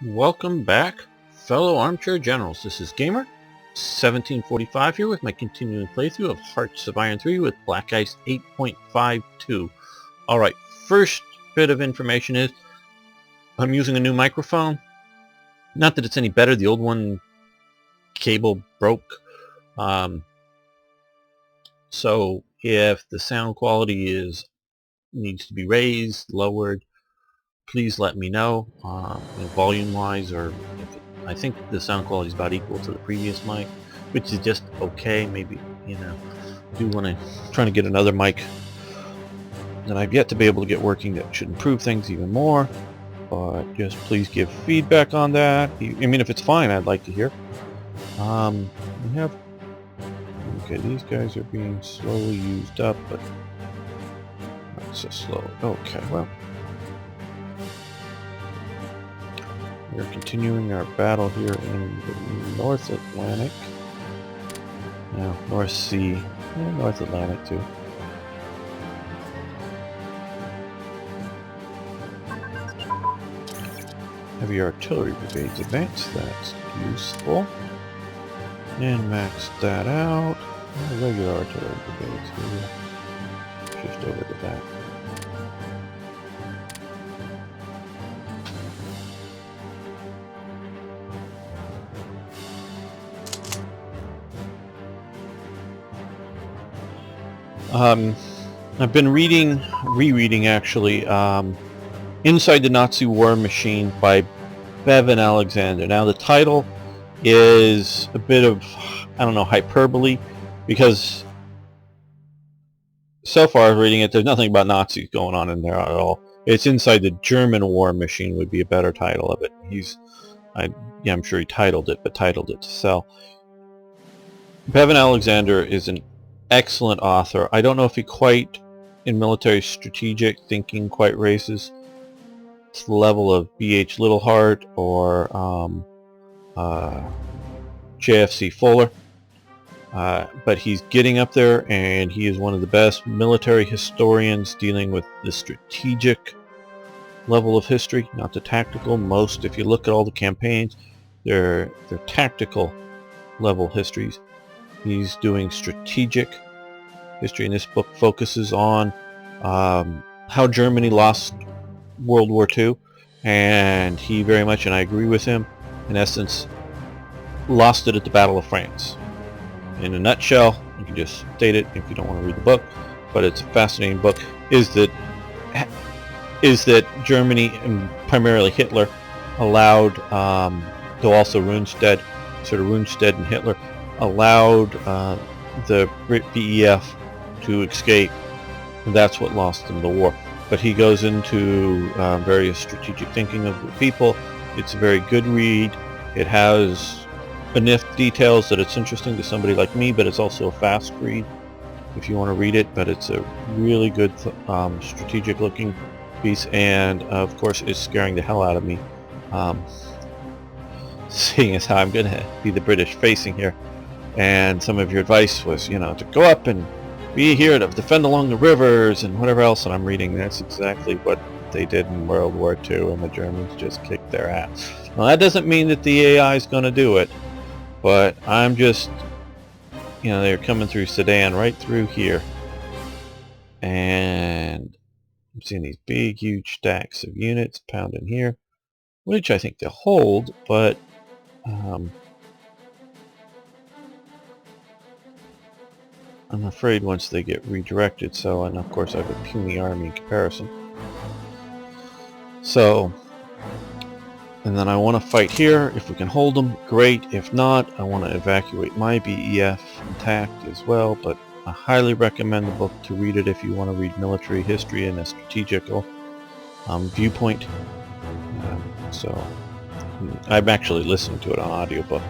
Welcome back, fellow armchair generals. This is Gamer 1745 here with my continuing playthrough of Hearts of Iron 3 with Black Ice 8.52. Alright, first bit of information is I'm using a new microphone. Not that it's any better, the old one cable broke. So if the sound quality needs to be raised, lowered, please let me know, volume-wise, or I think the sound quality is about equal to the previous mic, which is just okay. Maybe, do want to try to get another mic that I've yet to be able to get working that should improve things even more. But just please give feedback on that. I mean, if it's fine, I'd like to hear. We have. Okay, these guys are being slowly used up, but not so slow. Okay, well. We're continuing our battle here in the North Atlantic. Now, North Sea, and North Atlantic too. Heavy artillery brigades advance, that's useful. And max that out. Regular artillery brigades here. Shift over to that. I've been rereading actually, Inside the Nazi War Machine by Bevan Alexander. Now the title is a bit of, I don't know, hyperbole, because so far reading it, there's nothing about Nazis going on in there at all. It's Inside the German War Machine would be a better title of it. I'm sure he titled it, but titled it to sell. Bevan Alexander is an excellent author. I don't know if he quite, in military strategic thinking, quite raises to the level of B.H. Littleheart or J.F.C. Fuller, but he's getting up there, and he is one of the best military historians dealing with the strategic level of history, not the tactical. Most, if you look at all the campaigns, they're tactical level histories. He's doing strategic history, and this book focuses on how Germany lost World War II, and he very much, and I agree with him, in essence, lost it at the Battle of France. In a nutshell, you can just state it if you don't want to read the book, but it's a fascinating book, is that Germany, and primarily Hitler, allowed, though also Rundstedt and Hitler, allowed the BEF to escape, and that's what lost them the war. But he goes into various strategic thinking of the people. It's a very good read. It has enough details that it's interesting to somebody like me, but it's also a fast read if you want to read it. But it's a really good strategic looking piece, and of course it's scaring the hell out of me, seeing as how I'm going to be the British facing here. And some of your advice was, to go up and be here to defend along the rivers and whatever else, and I'm reading that's exactly what they did in World War II, and the Germans just kicked their ass. Now that doesn't mean that the AI is going to do it, but I'm just, they're coming through Sedan right through here, and I'm seeing these big huge stacks of units pounding here, which I think they'll hold, but I'm afraid once they get redirected, and of course I have a puny army in comparison. So, and then I want to fight here. If we can hold them, great. If not, I want to evacuate my BEF intact as well, but I highly recommend the book to read it if you want to read military history in a strategical viewpoint. So, I'm actually listening to it on audiobook.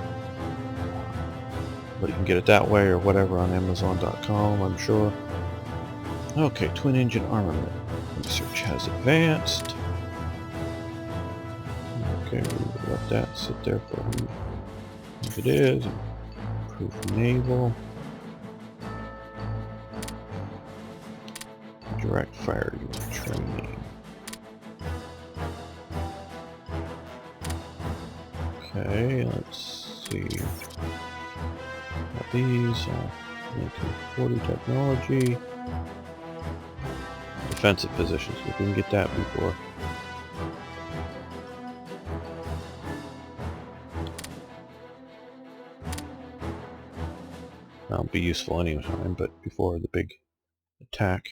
But you can get it that way or whatever on Amazon.com, I'm sure. Okay, twin engine armament. Research has advanced. Okay, we will let that sit there for who it is. Improved naval. Direct fire unit training. Okay, let's see. Got these, 1940 technology. Defensive positions, we didn't get that before. That'll be useful anytime, but before the big attack.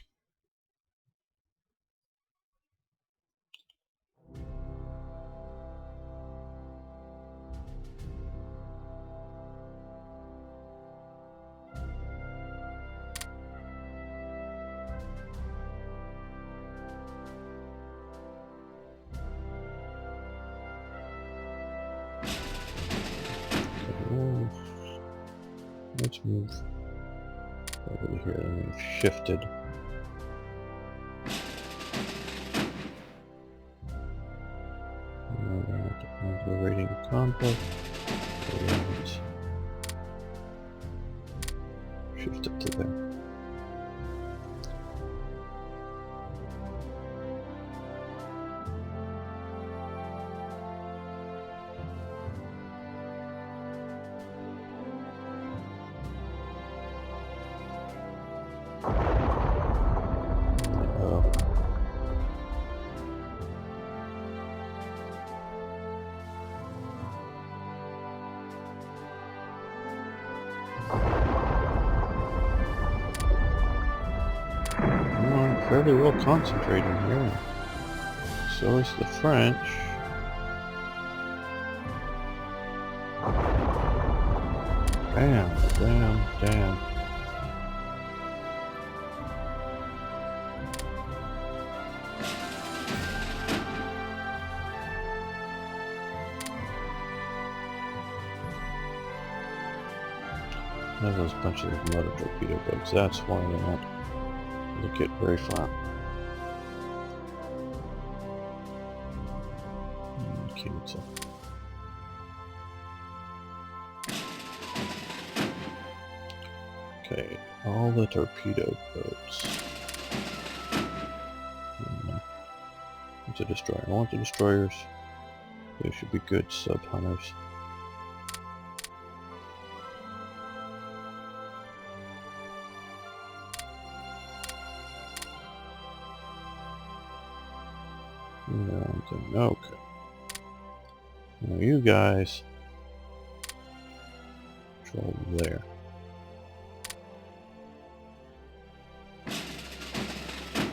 Let's move over here, and we've shifted. We're rating conflict. Let's shift it to there. Fairly well concentrating here. So is the French. Damn. There's those bunch of motor torpedo boats. That's why they're not going to get very far. Cancel. Okay, all the torpedo boats. What's a destroyer? I want the destroyers. They should be good sub-hunters. Okay. Now you guys control there.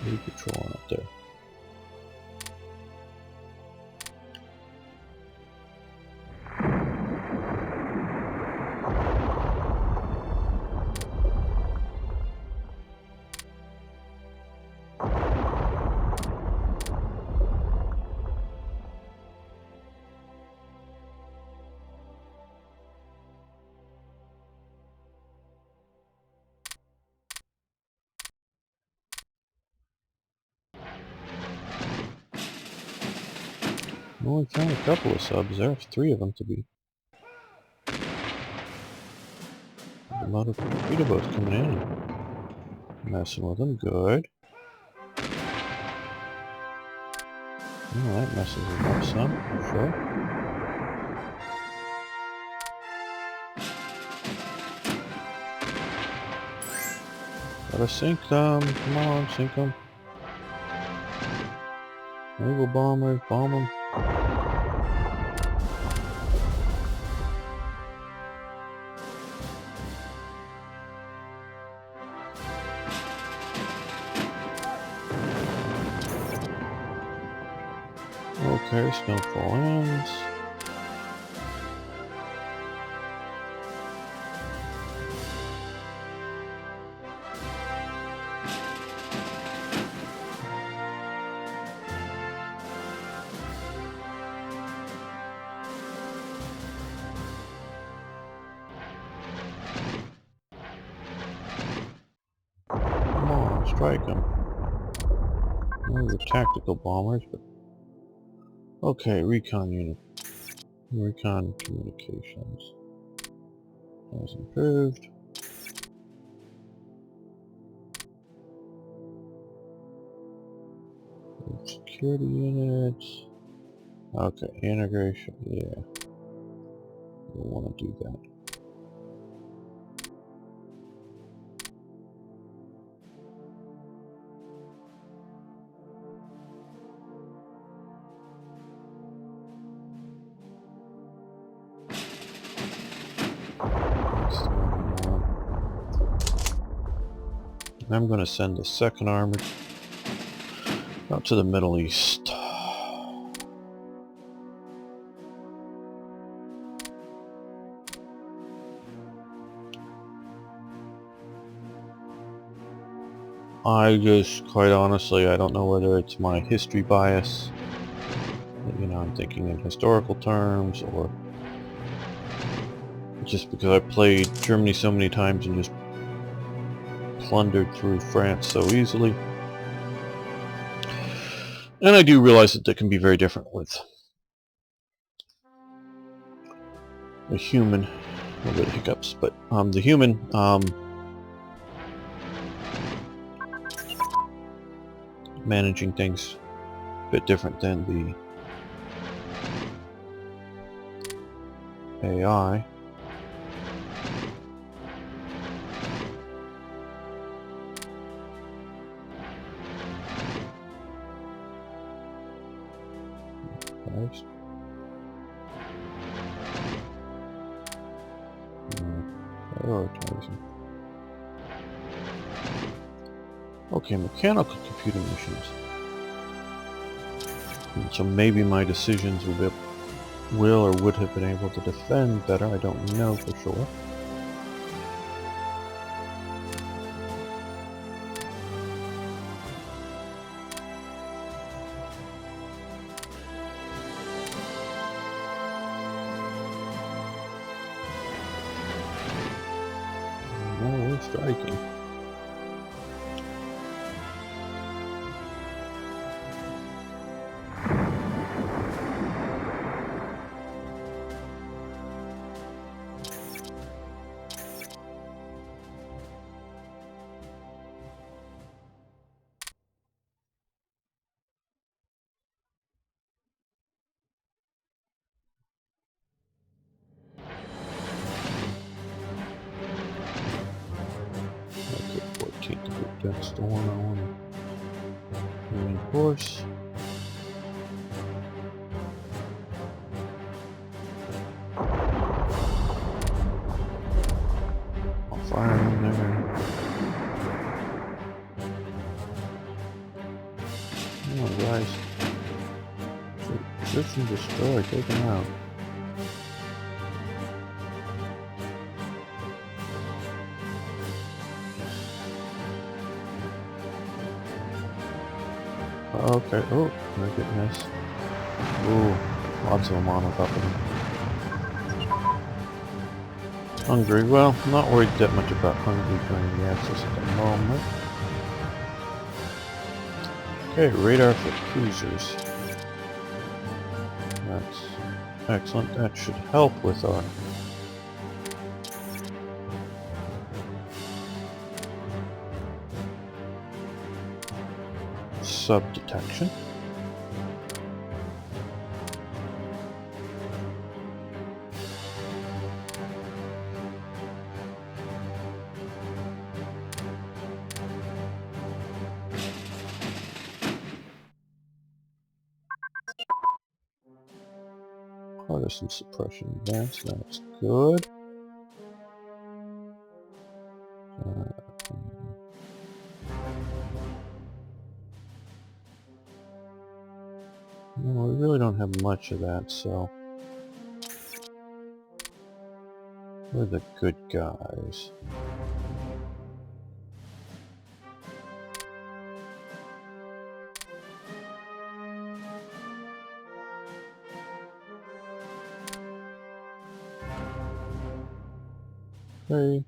You control up there. I only found a couple of subs. There's 3 of them to be. A lot of torpedo boats coming in. Messing with them, good. Oh, that messes them up some, for sure. Gotta sink them. Come on, sink them. Naval bombers, bomb them. Okay, snowfall ends. Come on, strike them. Those are tactical bombers, but... Okay, recon unit. Recon communications. Has improved. Security units. Okay, integration, yeah. We'll want to do that. I'm going to send the second army out to the Middle East. I just, quite honestly, I don't know whether it's my history bias, you know, I'm thinking in historical terms, or just because I played Germany so many times and just plundered through France so easily. And I do realize that that can be very different with the human, a little bit of hiccups, but the human, managing things a bit different than the AI. Nice. Prioritizing. Okay, mechanical computing machines. So maybe my decisions will or would have been able to defend better. I don't know for sure. No, we're striking. Okay, 14th group. That's the one I want to reinforce. I'll fire in there. Come on, guys. Search and destroy. Take them out. Okay. Oh, very good. Nice. Ooh, lots of them on top of them. Hungary. Well, I'm not worried that much about Hungary joining the Axis at the moment. Okay, radar for cruisers. That's excellent. That should help with our sub detection. Oh, there's some suppression advance. That's good. No, we really don't have much of that, so we're the good guys. Okay.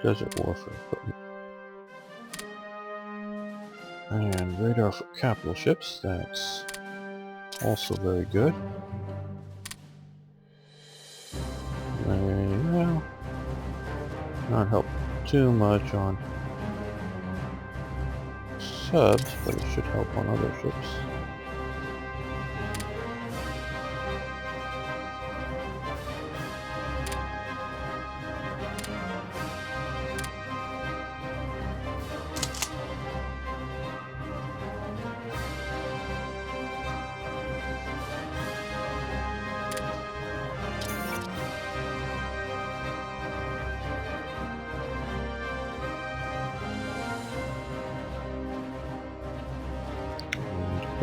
Desert warfare equipment. And radar for capital ships. That's also very good. Well, not help too much on subs, but it should help on other ships.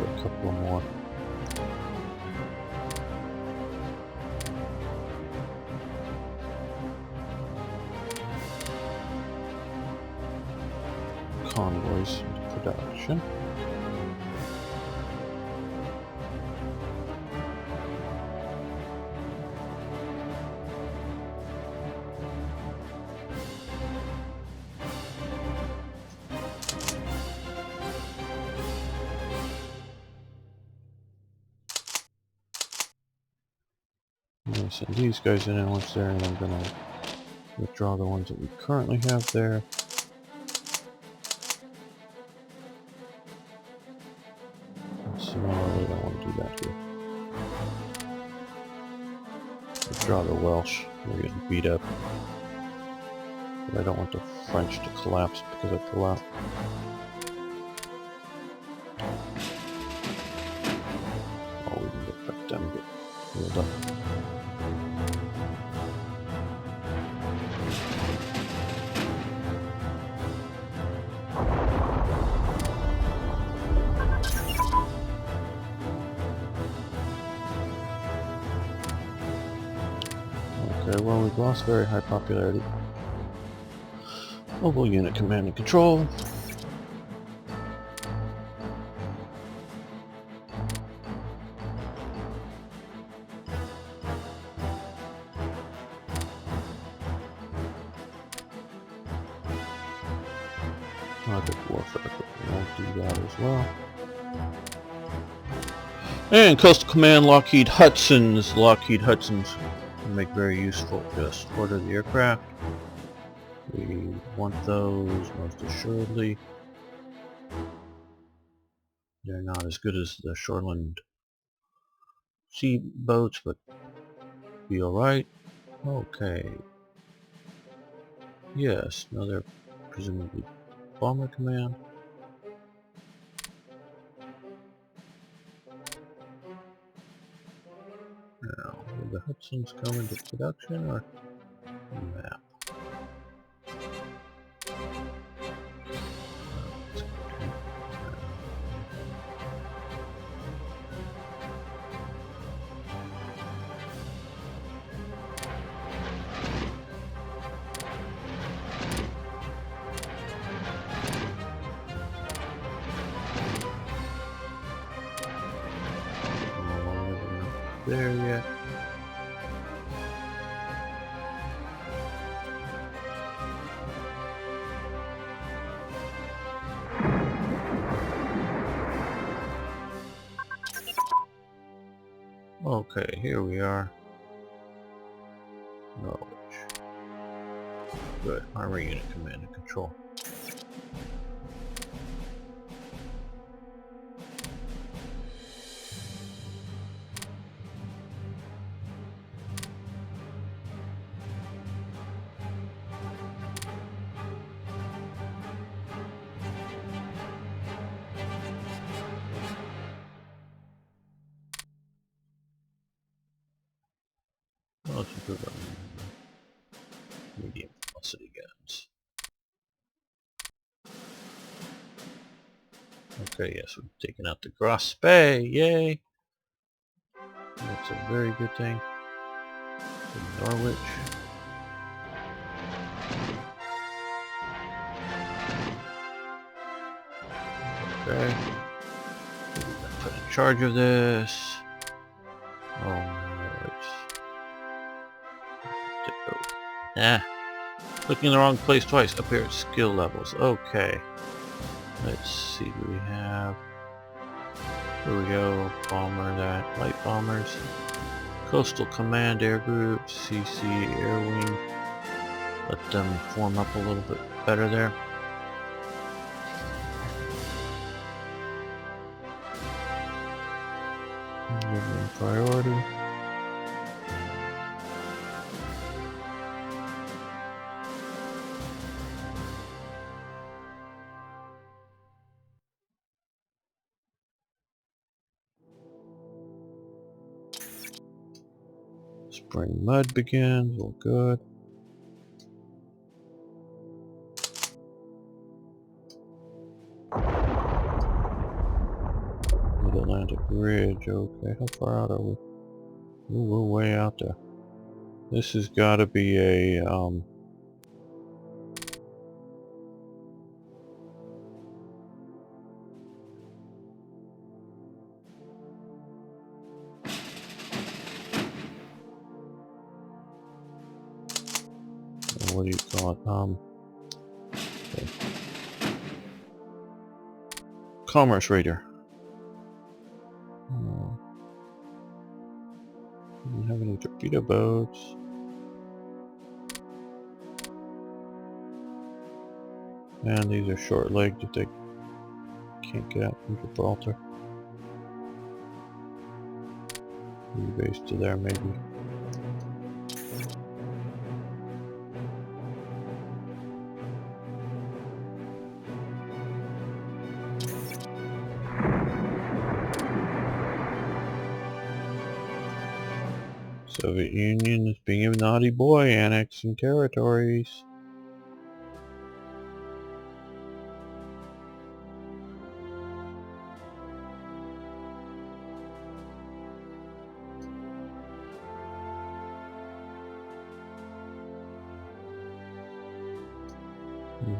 a couple more. Convoys into production. I'm going to send these guys in once there, and I'm going to withdraw the ones that we currently have there. So I really don't want to do that here. Withdraw the Welsh. They're getting beat up. But I don't want the French to collapse because I pull out. Oh, we can let them get healed up. Okay, well, we've lost very high popularity. Mobile unit command and control. Arctic warfare, but we won't do that as well. And Coastal Command Lockheed Hudson's. Lockheed Hudson's can make very useful. Just order the aircraft. We want those most assuredly. They're not as good as the shoreland sea boats, but be alright. Okay. Yes, now they're presumably bomber command. Now, will the Hudsons come into production or map? There yet. Okay, here we are. Norwich. Good. Armor unit command and control. Let's improve our medium velocity guns. Okay, yes, we've taken out the Gross Bay, yay! That's a very good thing. Norwich. Okay. Put in charge of this. Oh no, it's... Clicking the wrong place twice. Up here at skill levels. Okay. Let's see, do we have... Here we go. Bomber that. Light bombers. Coastal Command Air Group. CC Air Wing. Let them form up a little bit better there. Give them priority. Spring mud begins, all good. bridge. Okay, how far out are we? Ooh, we're way out there. This has got to be a what do you call it? Okay. Commerce raider. Don't have any torpedo boats. And these are short-legged if they can't get out from Gibraltar. Base to there maybe. Soviet Union is being a naughty boy, annexing territories.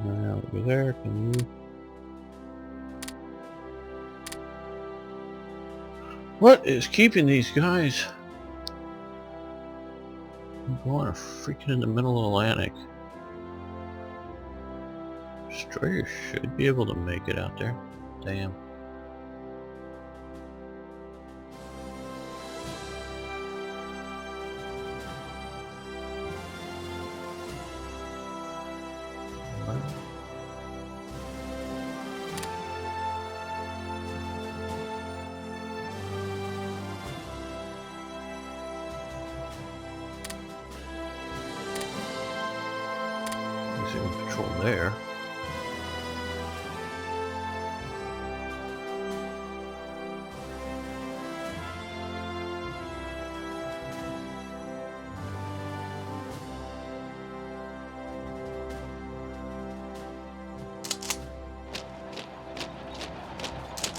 Right over there, can you? What is keeping these guys going freaking in the middle of the Atlantic? Destroyers should be able to make it out there. Damn. Control there.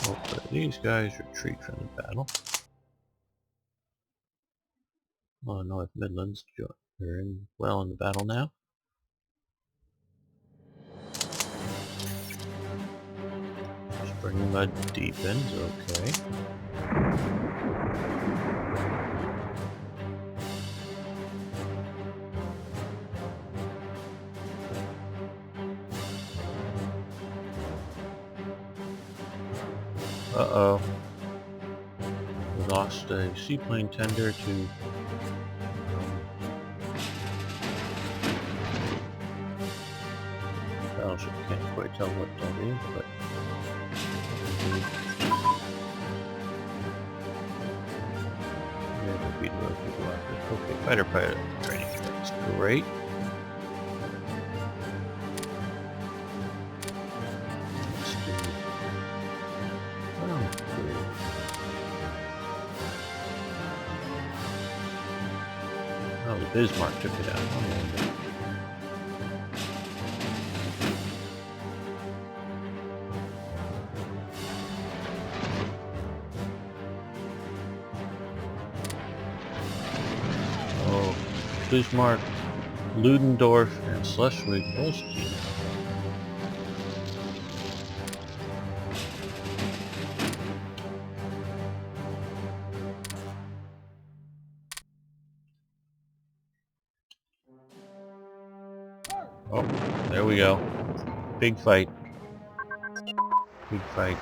Okay, these guys retreat from the battle. Oh, North Midlands, they're well in the battle now. Spring mud deepens, okay. Uh-oh. We lost a seaplane tender to battleship. Can't quite tell what that is, but okay, fighter pilot training. That's great. Oh, the Bismarck took it out. Oh, Bismarck, Ludendorff, and Schleswig-Holstein. Oh, there we go. Big fight. Big fight.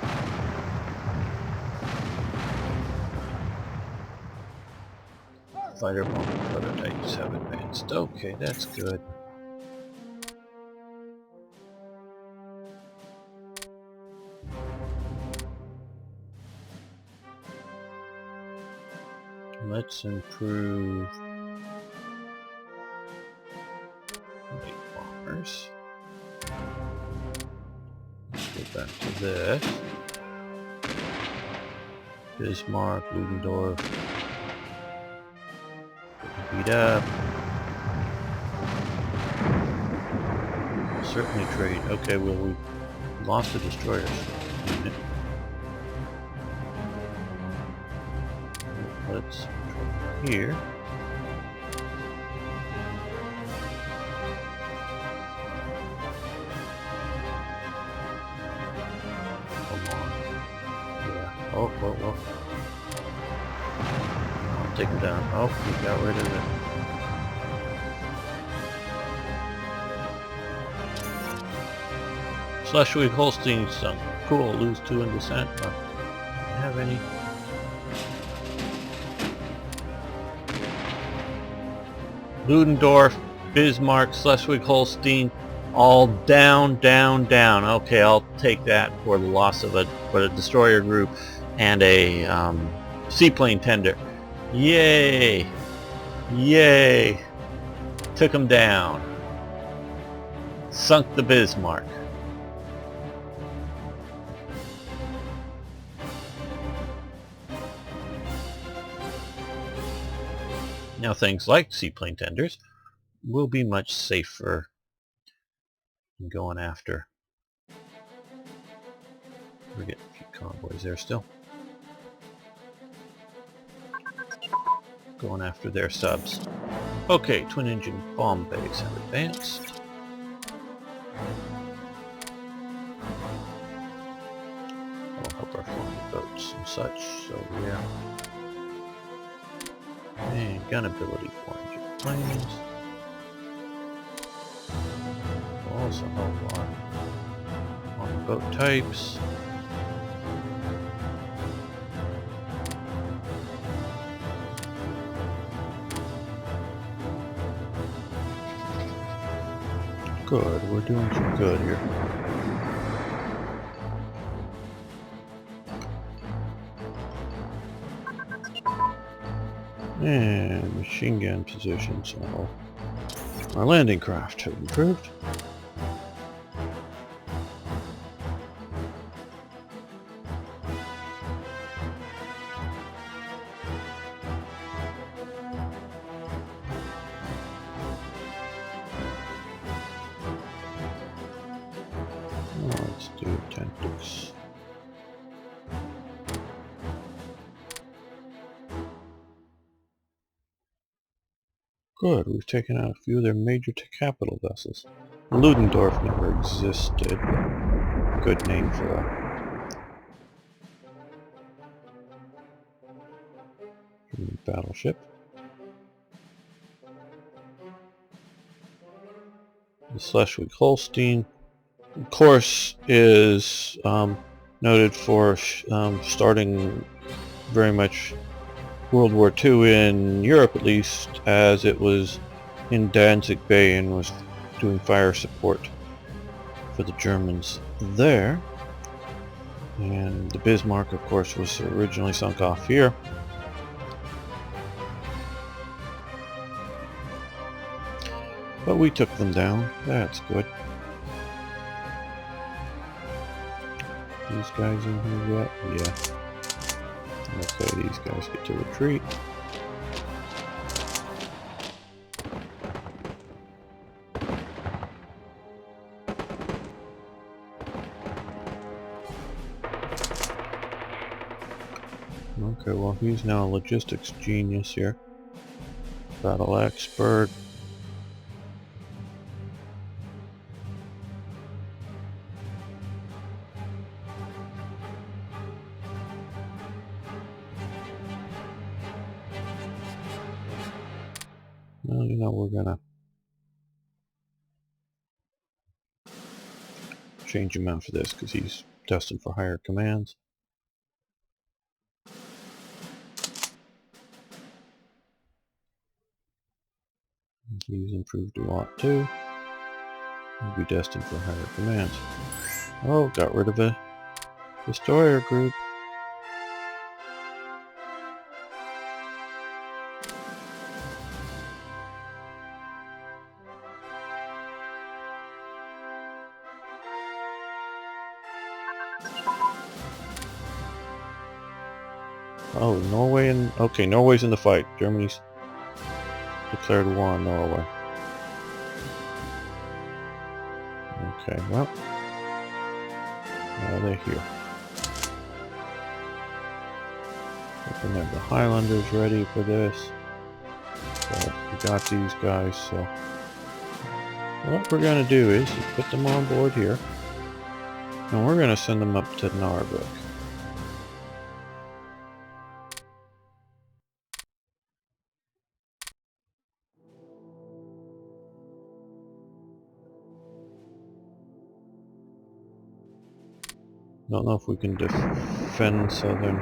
Fighter bomber prototypes have advanced. Okay, that's good. Let's improve light bombers. Let's go back to this. Bismarck, Ludendorff. Beat up. Certainly trade. Okay, well, we lost the destroyers. let's try here. Come on. Yeah. Oh, whoa, whoa. I'll take him down. Oh, we got rid of it. Schleswig-Holstein sunk. Cool. Lose 2 in descent. Have any? Ludendorff, Bismarck, Schleswig-Holstein, all down, down, down. Okay, I'll take that for the loss of a destroyer group and a seaplane tender. Yay! Yay! Took them down. Sunk the Bismarck. Now things like seaplane tenders will be much safer than going after. We're getting a few convoys there still. Going after their subs. Okay, twin engine bomb bays have advanced. That'll help our flying boats and such, so yeah. And gun ability for engine planes. Will also help on boat types. Good, we're doing some good here. And machine gun positions. So our landing craft have improved. Let's do tactics. Good, we've taken out a few of their major capital vessels. Ludendorff never existed, but good name for a battleship. The Schleswig-Holstein, of course, is noted for starting very much World War II in Europe, at least, as it was in Danzig Bay and was doing fire support for the Germans there. And the Bismarck, of course, was originally sunk off here. But we took them down. That's good. These guys in here yet? Yeah. Okay, these guys get to retreat. Okay, well, he's now a logistics genius here. Battle expert. Well, you know, we're gonna change him out for this because he's destined for higher commands. He's improved a lot too. He'll be destined for higher commands. Oh, got rid of a destroyer group. Oh, Norway and... Okay, Norway's in the fight. Germany's declared war on Norway. Okay, well... Now they're here. We can have the Highlanders ready for this. But we got these guys, so what we're going to do is put them on board here, and we're going to send them up to Narvik. Don't know if we can defend southern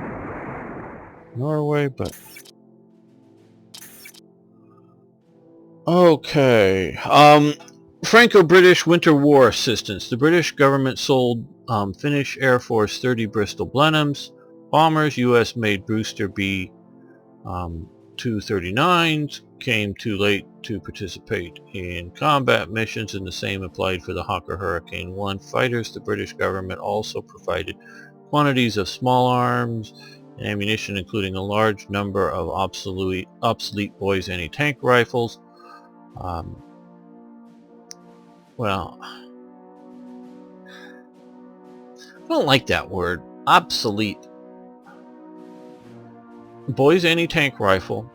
Norway, but okay. Franco-British Winter War assistance. The British government sold Finnish Air Force 30 Bristol Blenheims bombers. U.S. made Brewster B 239s. Came too late to participate in combat missions, and the same applied for the Hawker Hurricane 1 fighters. The British government also provided quantities of small arms and ammunition, including a large number of obsolete Boys anti-tank rifles. Well, I don't like that word, obsolete. Boys anti-tank rifle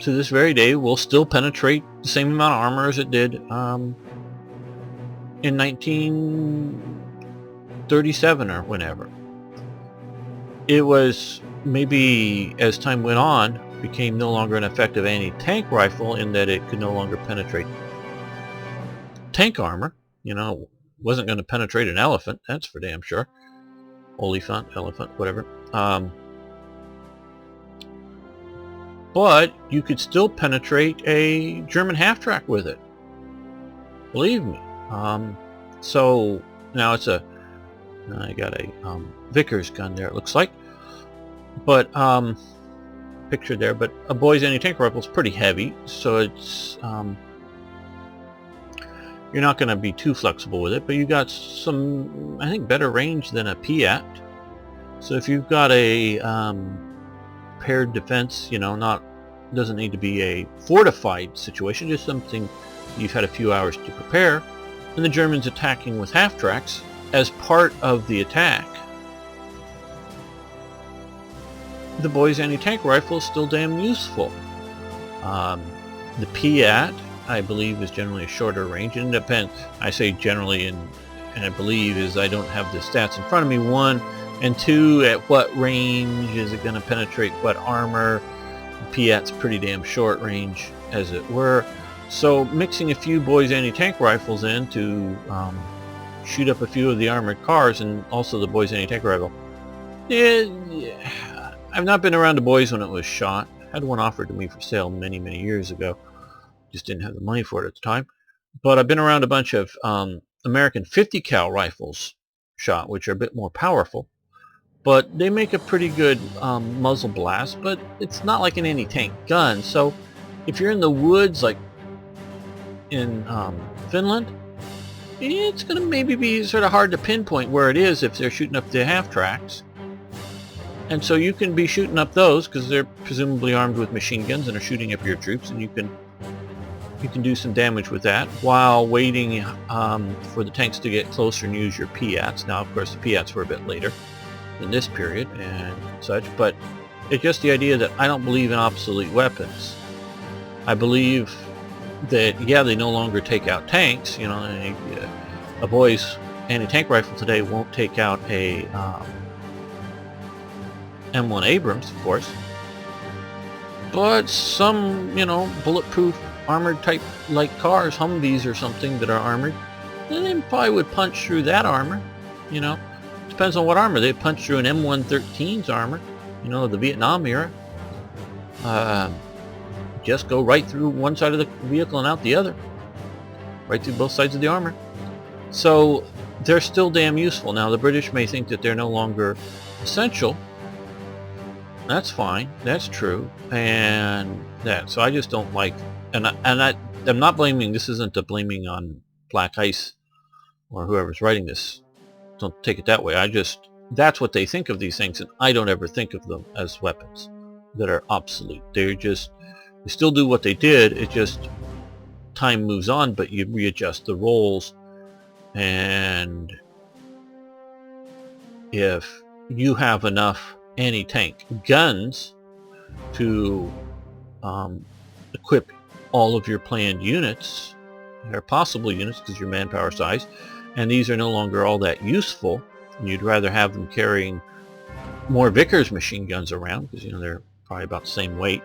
to this very day will still penetrate the same amount of armor as it did in 1937 or whenever. It was, maybe as time went on, became no longer an effective anti-tank rifle in that it could no longer penetrate tank armor. You know, wasn't going to penetrate an elephant, that's for damn sure. Oliphant, elephant, whatever. But you could still penetrate a German half-track with it. Believe me. So now it's I got a Vickers gun there, it looks like. But picture there. But a Boys anti-tank rifle is pretty heavy, so it's you're not going to be too flexible with it. But you got some, I think, better range than a Piat. So if you've got a paired defense, you know, doesn't need to be a fortified situation, just something you've had a few hours to prepare, and the Germans attacking with half-tracks as part of the attack, the Boys anti-tank rifle is still damn useful. The Piat, I believe, is generally a shorter range, and it depends. I say generally, and I believe, is I don't have the stats in front of me, 1, and 2, at what range is it going to penetrate what armor. Piat's pretty damn short range, as it were. So mixing a few Boys anti-tank rifles in to shoot up a few of the armored cars, and also the Boys anti-tank rifle. Yeah, I've not been around the Boys when it was shot. I had one offered to me for sale many, many years ago. Just didn't have the money for it at the time. But I've been around a bunch of American 50 cal rifles shot, which are a bit more powerful. But they make a pretty good muzzle blast, but it's not like an anti-tank gun. So if you're in the woods, like in Finland, it's going to maybe be sort of hard to pinpoint where it is if they're shooting up the half-tracks. And so you can be shooting up those because they're presumably armed with machine guns and are shooting up your troops, and you can do some damage with that while waiting for the tanks to get closer and use your Piats. Now, of course, the Piats were a bit later in this period and such, but it's just the idea that I don't believe in obsolete weapons. I believe that, yeah, they no longer take out tanks. You know, a Boys anti-tank rifle today won't take out a M1 Abrams, of course, but some, you know, bulletproof armored type like cars, Humvees or something that are armored, they probably would punch through that armor. You know, depends on what armor. They punch through an M113's armor, you know, the Vietnam era. Just go right through one side of the vehicle and out the other, right through both sides of the armor. So they're still damn useful. Now the British may think that they're no longer essential. That's fine, that's true, and that. So I just don't like, and I'm not blaming. This isn't a blaming on Black Ice or whoever's writing this. Don't take it that way. That's what they think of these things, and I don't ever think of them as weapons that are obsolete. They still do what they did. It just, time moves on, but you readjust the roles, and if you have enough anti-tank guns to equip all of your planned units, or possible units because your manpower size, and these are no longer all that useful, and you'd rather have them carrying more Vickers machine guns around because they're probably about the same weight,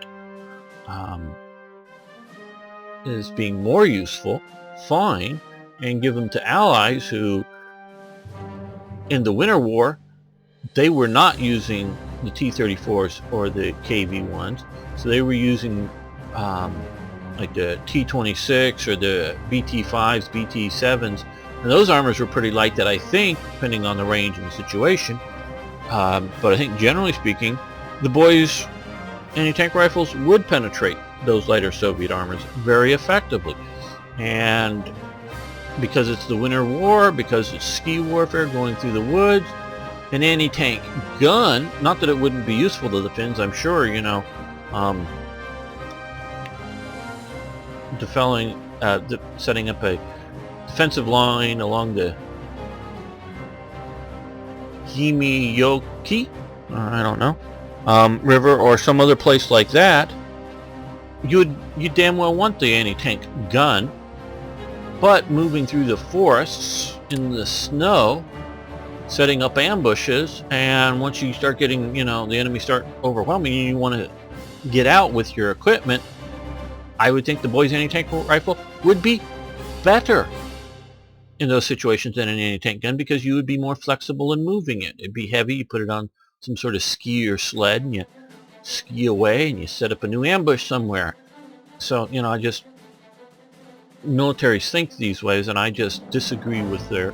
is being more useful, fine, and give them to allies who in the Winter War they were not using the T-34s or the KV-1s, so they were using like the T-26 or the BT-5s, BT-7s, and those armors were pretty light that I think, depending on the range and the situation, but I think generally speaking, the boys' anti-tank rifles would penetrate those lighter Soviet armors very effectively. And because it's the Winter War, because it's ski warfare going through the woods, an anti-tank gun, not that it wouldn't be useful to the Finns, I'm sure, setting up a defensive line along the Himiyoki, I don't know, river or some other place like that, you damn well want the anti-tank gun. But moving through the forests in the snow, setting up ambushes, and once you start getting, the enemy start overwhelming you, you want to get out with your equipment, I would think the boys' anti-tank rifle would be better in those situations than an anti-tank gun, because you would be more flexible in moving it. It'd be heavy, you put it on some sort of ski or sled, and you ski away, and you set up a new ambush somewhere. So, militaries think these ways, and I just disagree with their,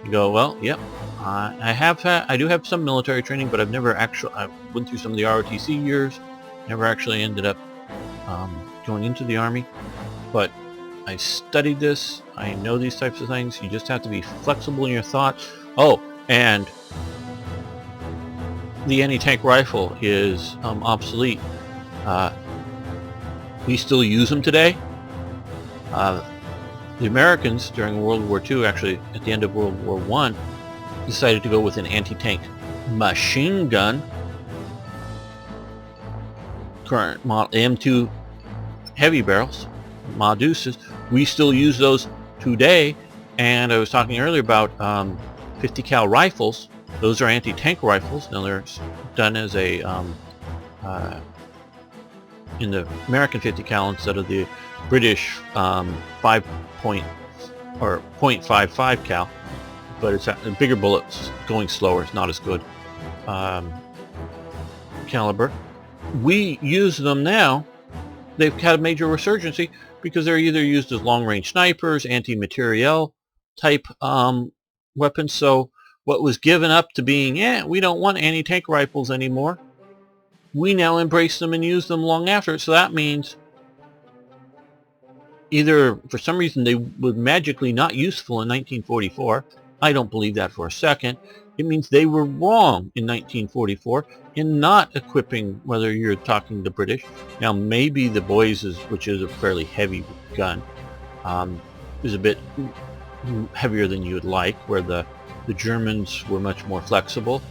you go, well, yep, I do have some military training, but I went through some of the ROTC years, never actually ended up going into the Army, but I studied this, I know these types of things. You just have to be flexible in your thoughts. Oh, and the anti-tank rifle is obsolete. We still use them today. The Americans during World War II, actually at the end of World War I, decided to go with an anti-tank machine gun, current model M2 heavy barrels, Maduses. We still use those today, and I was talking earlier about 50 cal rifles. Those are anti-tank rifles. Now they're done as a in the American 50 cal instead of the British 0.55 cal, but it's a bigger bullets, going slower. It's not as good caliber. We use them now. They've had a major resurgency because they're either used as long-range snipers, anti-materiel type weapons. So what was given up to being, we don't want anti-tank rifles anymore, we now embrace them and use them long after. So that means either for some reason they were magically not useful in 1944. I don't believe that for a second. It means they were wrong in 1944 in not equipping, whether you're talking the British. Now maybe the boys, which is a fairly heavy gun, is a bit heavier than you would like, where the Germans were much more flexible.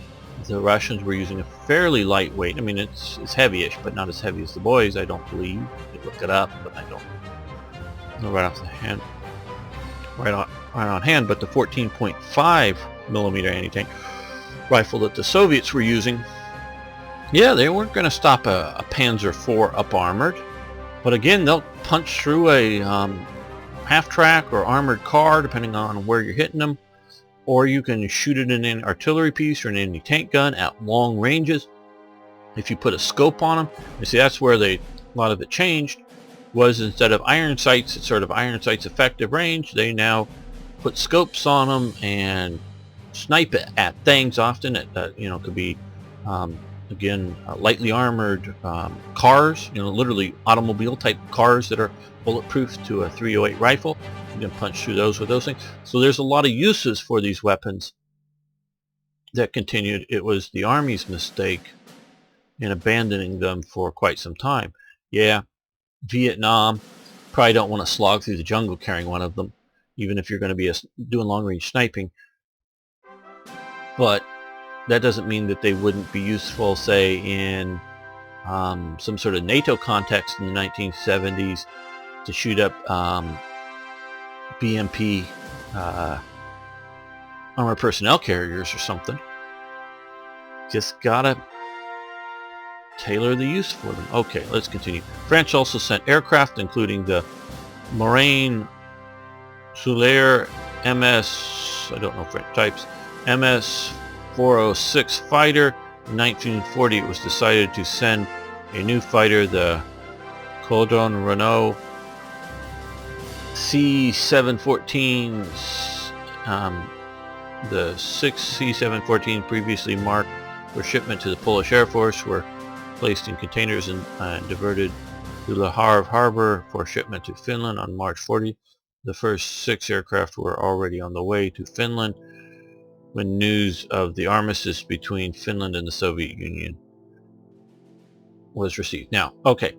The Russians were using a fairly lightweight. I mean, it's heavyish, but not as heavy as the boys, I don't believe. You look it up, but I don't know right off the hand. Right on hand, but the 14.5 millimeter anti-tank rifle that the Soviets were using, they weren't going to stop a Panzer IV up armored, but again, they'll punch through a half-track or armored car, depending on where you're hitting them, or you can shoot it in an artillery piece or an anti-tank gun at long ranges. If you put a scope on them, you see that's where a lot of it changed, was instead of iron sights, it's sort of iron sights effective range, they now put scopes on them and snipe it at things. Often it could be again lightly armored cars, literally automobile type cars that are bulletproof to a 308 rifle. You can punch through those with those things. So there's a lot of uses for these weapons that continued. It was the Army's mistake in abandoning them for quite some time. Vietnam, probably don't want to slog through the jungle carrying one of them, even if you're going to be doing long-range sniping. But that doesn't mean that they wouldn't be useful, say, in some sort of NATO context in the 1970s to shoot up BMP armored personnel carriers or something. Just gotta tailor the use for them. Okay, let's continue. France also sent aircraft, including the Marine Soulaire MS, I don't know French types, MS 406 fighter. In 1940, it was decided to send a new fighter, the Caudron Renault C-714s. The 6 C-714 previously marked for shipment to the Polish Air Force were placed in containers and diverted to Le Havre Harbor for shipment to Finland on March 40. The first 6 aircraft were already on the way to Finland when news of the armistice between Finland and the Soviet Union was received. Now, okay,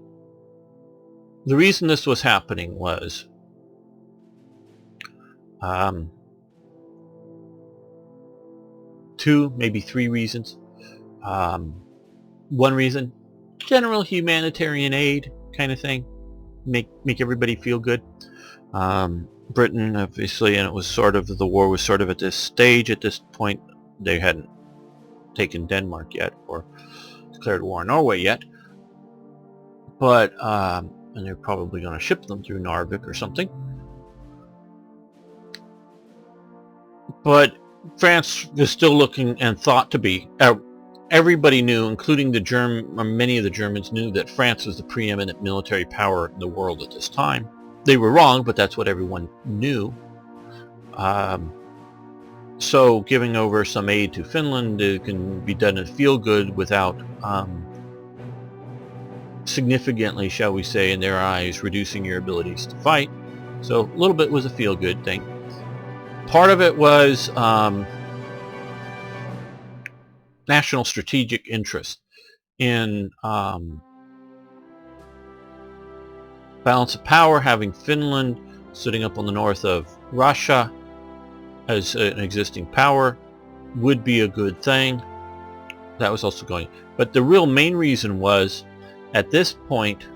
the reason this was happening was 2, maybe 3 reasons. One reason, general humanitarian aid kind of thing, make everybody feel good. Britain, obviously, and it was sort of, the war was sort of at this stage. At this point, they hadn't taken Denmark yet or declared war on Norway yet, but and they're probably going to ship them through Narvik or something. But France was still looking and thought to be, everybody knew, including many of the Germans knew, that France was the preeminent military power in the world at this time. They were wrong, but that's what everyone knew. So giving over some aid to Finland, it can be done and feel good without significantly, shall we say, in their eyes, reducing your abilities to fight. So a little bit was a feel-good thing. Part of it was national strategic interest in balance of power, having Finland sitting up on the north of Russia as an existing power would be a good thing. That was also going. But the real main reason was, at this point,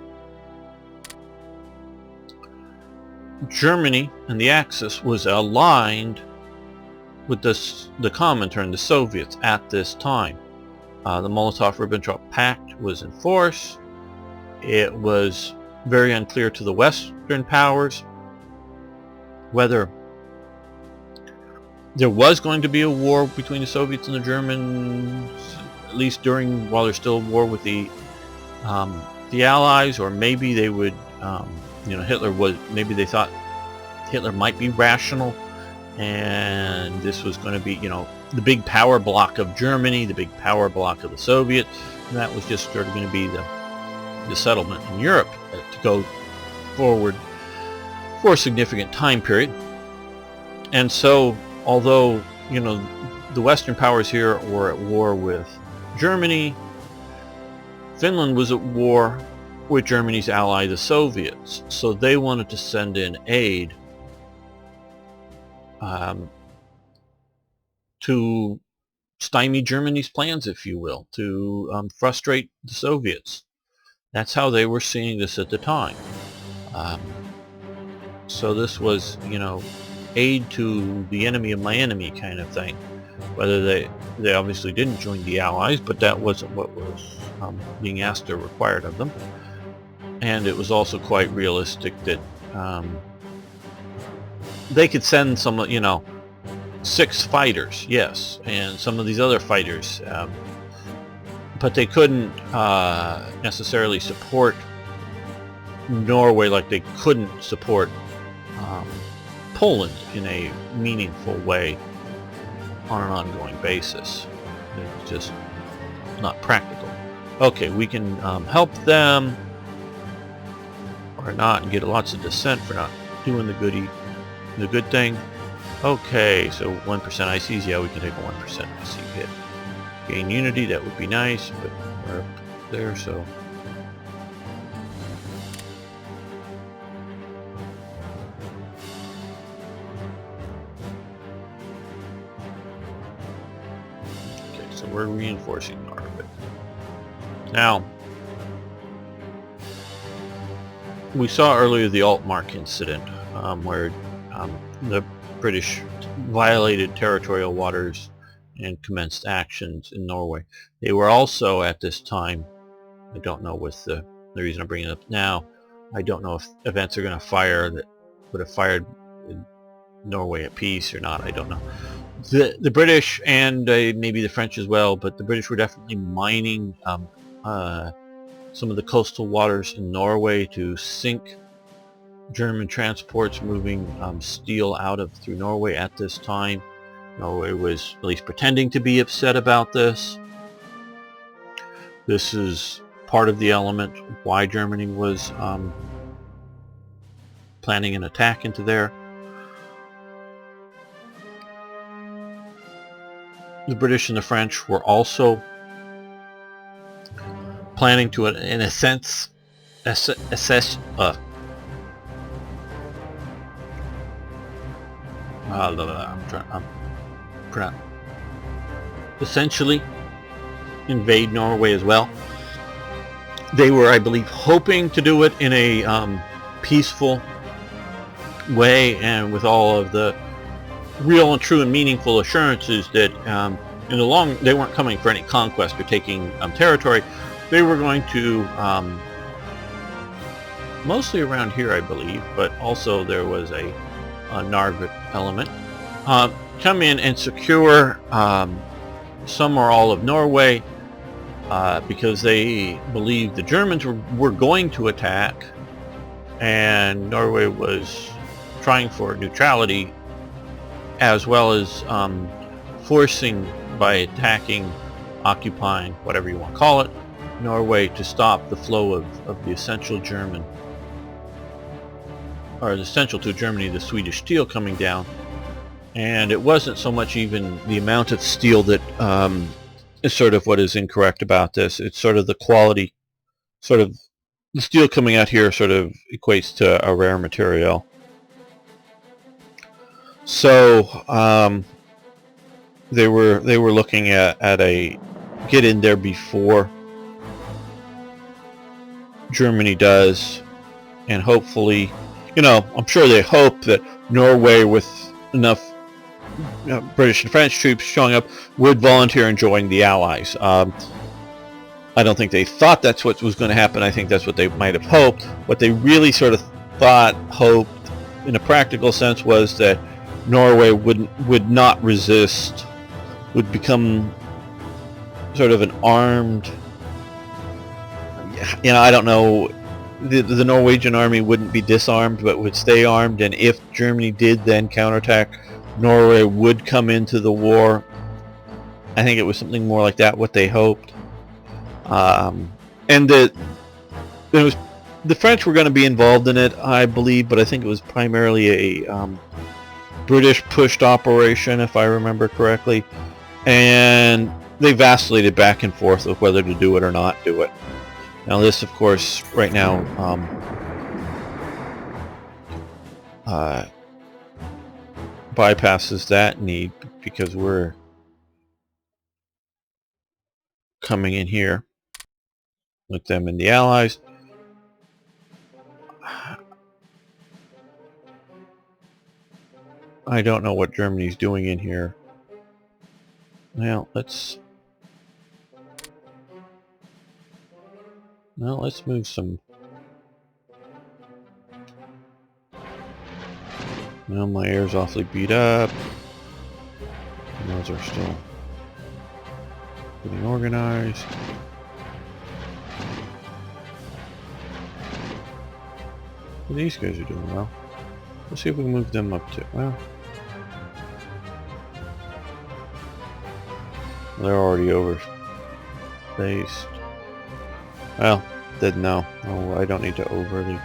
Germany and the Axis was aligned with the Comintern, the Soviets, at this time. The Molotov-Ribbentrop Pact was in force. It was very unclear to the Western powers whether there was going to be a war between the Soviets and the Germans, at least while there's still a war with the Allies, or maybe they would, maybe they thought Hitler might be rational, and this was going to be, the big power block of Germany, the big power block of the Soviets, and that was just sort of going to be the settlement in Europe to go forward for a significant time period. And so, although, the Western powers here were at war with Germany, Finland was at war with Germany's ally, the Soviets. So they wanted to send in aid to stymie Germany's plans, if you will, to frustrate the Soviets. That's how they were seeing this at the time. So this was, aid to the enemy of my enemy kind of thing. Whether they obviously didn't join the Allies, but that wasn't what was being asked or required of them. And it was also quite realistic that they could send some, 6 fighters, yes, and some of these other fighters, but they couldn't necessarily support Norway like they couldn't support Poland in a meaningful way on an ongoing basis. It's just not practical. Okay, we can help them or not and get lots of dissent for not doing the good thing. Okay, so 1% ICs, yeah, we can take a 1% IC hit. Gain unity, that would be nice, but we're up there, so. Okay, So we're reinforcing Narvik. Now, we saw earlier the Altmark incident, where the British violated territorial waters and commenced actions in Norway. They were also at this time, I don't know with the reason I'm bringing it up now, I don't know if events are going to fire that would have fired Norway at peace or not, I don't know. The British and maybe the French as well, but the British were definitely mining some of the coastal waters in Norway to sink German transports moving steel out of through Norway at this time. Norway was at least pretending to be upset about this. This is part of the element why Germany was planning an attack into there. The British and the French were also planning to, in a sense, assess essentially invade Norway as well. They were, I believe, hoping to do it in a peaceful way and with all of the real and true and meaningful assurances that in the long, they weren't coming for any conquest or taking territory. They were going to, mostly around here, I believe, but also there was a Narvik element, come in and secure some or all of Norway because they believed the Germans were going to attack, and Norway was trying for neutrality as well as forcing, by attacking, occupying, whatever you want to call it, Norway, to stop the flow of the essential German, or the essential to Germany, the Swedish steel coming down. And it wasn't so much even the amount of steel that is sort of what is incorrect about this. It's sort of the quality, sort of the steel coming out here sort of equates to a rare material. So they were looking at a get in there before Germany does, and hopefully, I'm sure they hope that Norway, with enough British and French troops showing up, would volunteer and join the Allies. I don't think they thought that's what was going to happen. I think that's what they might have hoped. What they really sort of hoped, in a practical sense, was that Norway would not resist, would become sort of an armed, I don't know, the Norwegian army wouldn't be disarmed but would stay armed, and if Germany did then counterattack, Norway would come into the war. I think it was something more like that, what they hoped. And it was, the French were going to be involved in it, I believe, but I think it was primarily a British pushed operation, if I remember correctly, and they vacillated back and forth with whether to do it or not do it. Now this, of course, right now bypasses that need, because we're coming in here with them and the Allies. I don't know what Germany's doing in here. Well, let's move some. Well, my air's awfully beat up. And those are still getting organized. Well, these guys are doing well. Let's see if we can move them up to, well, they're already over spaced. Well, didn't know. Oh, I don't need to overly.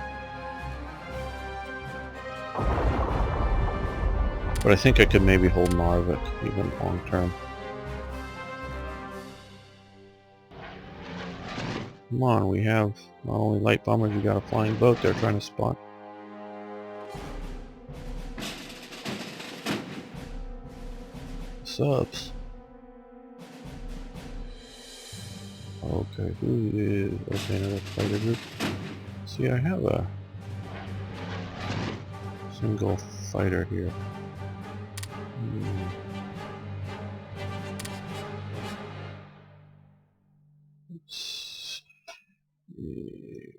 But I think I could maybe hold Narvik even long term. Come on, we have not only light bombers, we got a flying boat they're trying to spot. Subs. Okay, who is... Okay, another fighter group. See, I have a single fighter here. Let's see.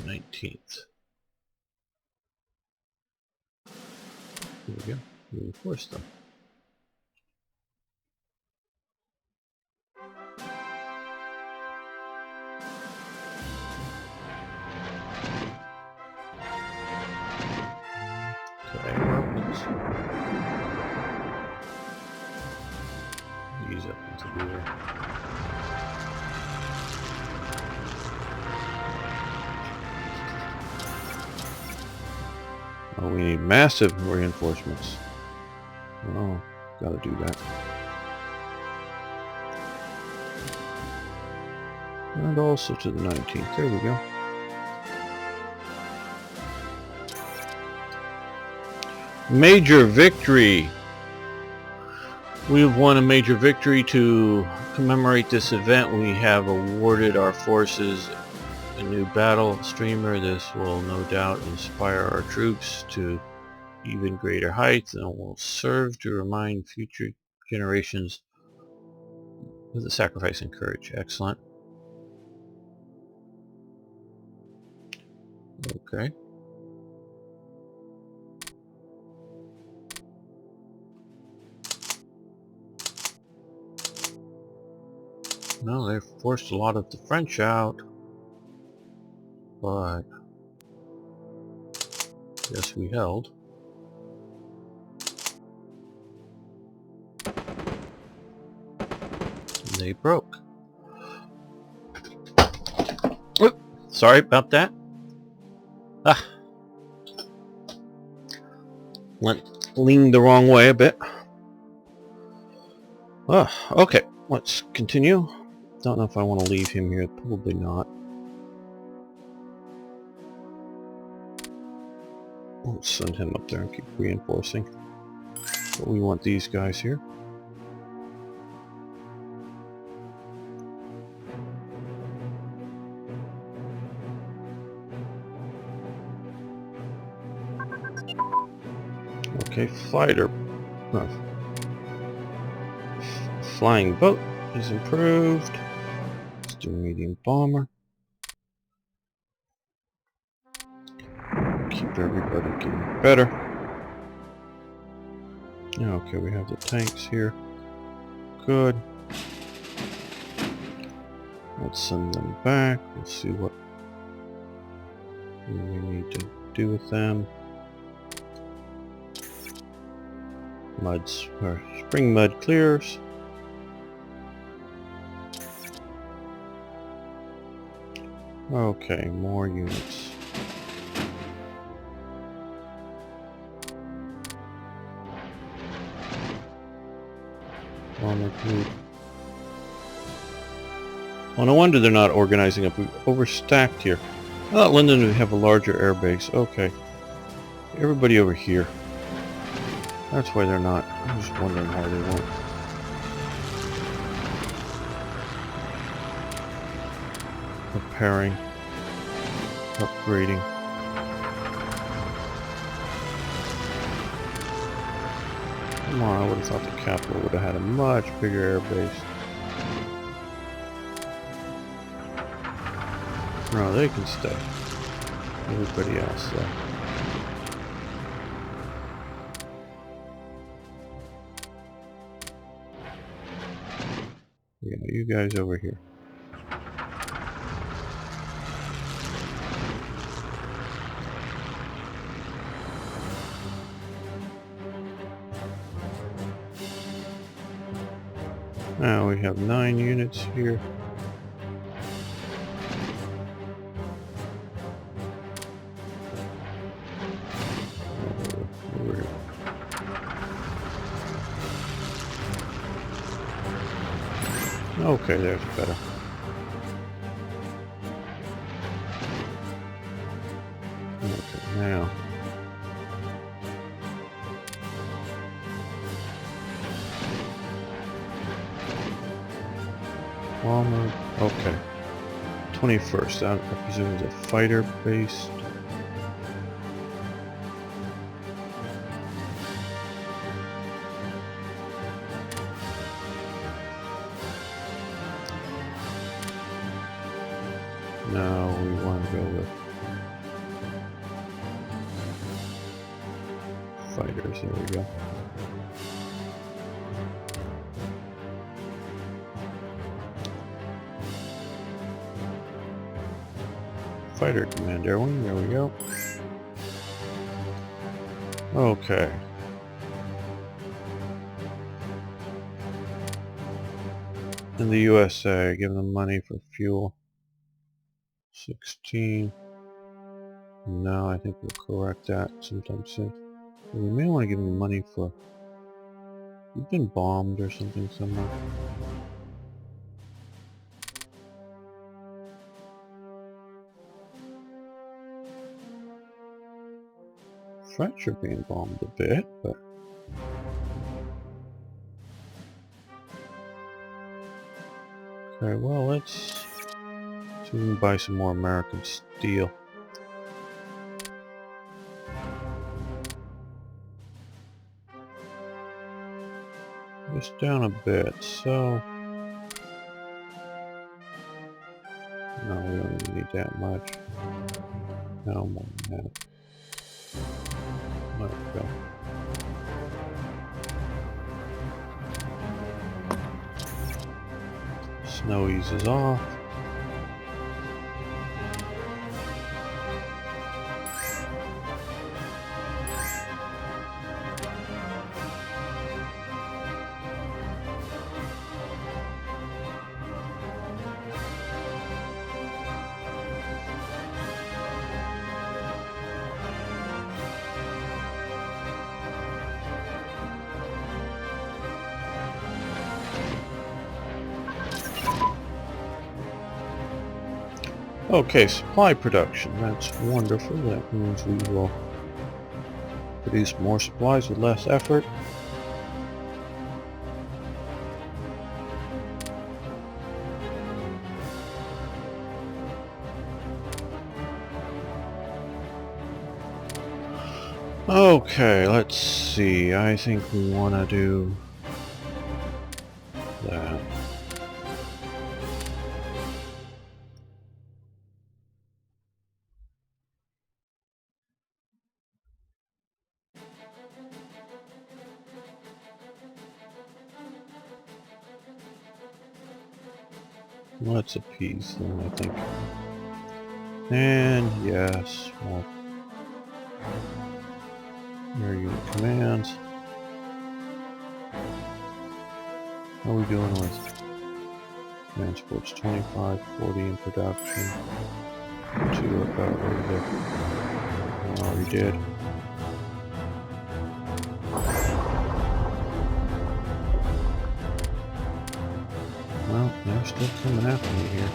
19th. Here we go. Reinforce them. Okay, well, let's ease up into here. Oh, we need massive reinforcements. Oh, gotta do that. And also to the 19th. There we go. Major victory! We've won a major victory. To commemorate this event, we have awarded our forces a new battle streamer. This will no doubt inspire our troops to even greater heights and will serve to remind future generations of the sacrifice and courage. Excellent. Okay. No, they forced a lot of the French out, but yes, we held. They broke. Oop, sorry about that. Leaned the wrong way a bit. Okay, let's continue. Don't know if I want to leave him here. Probably not. Let's send him up there and keep reinforcing. But we want these guys here. Okay, fighter. Flying boat is improved. Let's do medium bomber. Keep everybody getting better. Okay, we have the tanks here. Good. Let's send them back. We'll see what we need to do with them. Spring mud clears. Okay, more units. Bomber group. Oh, no wonder they're not organizing up. We've overstacked here. I thought London would have a larger air base. Okay. Everybody over here. That's why they're not. I'm just wondering why they won't. Preparing. Upgrading. Come on, I would have thought the capital would have had a much bigger air base. No, they can stay. Everybody else, though. Yeah, you guys over here. Now we have 9 units here. Okay, there's better. Okay, now. bomber. Okay. 21st. I presume is a fighter based. No, we want to go with fighters. There we go. Fighter command air wing. There we go. Okay. In the USA, give them money for fuel. 16. No, I think we'll correct that sometime soon. But we may want to give them money for... You've been bombed or something somewhere. French are being bombed a bit, but... Okay, well, let's see if we can buy some more American steel. Just down a bit, so... No, we don't even need that much. No more than that. Let it go. Snow eases off. Okay, supply production. That's wonderful. That means we will produce more supplies with less effort. Okay, let's see. I think we want to do that. Let's appease them, I think. And yes, well, air unit commands. How are we doing with transports? 25, 40 in production. 2 about over. One already did. Well, they're still coming after me here.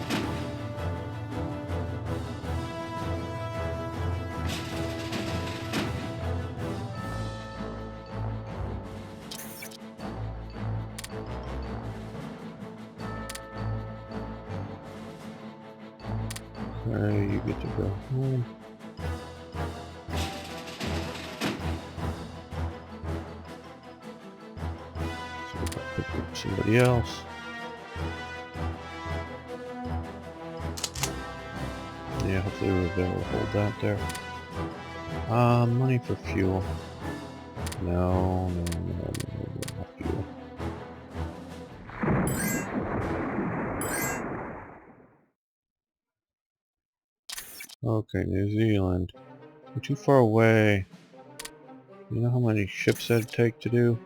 Okay, you get to go home. So if I pick up somebody else. Yeah, hopefully we'll be able to hold that there. Money for fuel. No, not fuel. Okay, New Zealand. We're too far away. You know how many ships that'd take to do?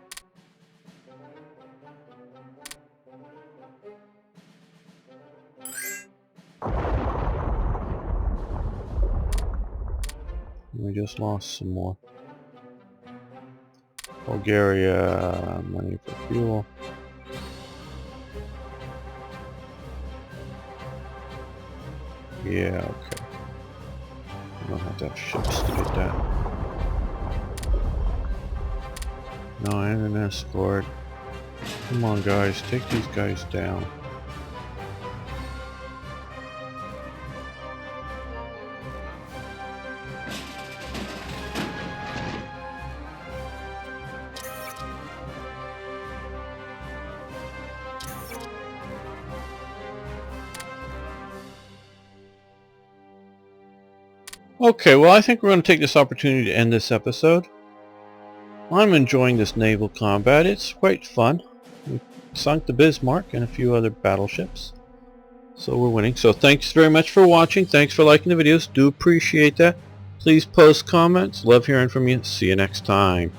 We just lost some more. Bulgaria, money for fuel. Yeah, okay. We don't have to have ships to get that. No, and an escort. Come on guys, take these guys down. Okay, well I think we're going to take this opportunity to end this episode. I'm enjoying this naval combat. It's quite fun. We sunk the Bismarck and a few other battleships. So we're winning. So thanks very much for watching. Thanks for liking the videos. Do appreciate that. Please post comments. Love hearing from you. See you next time.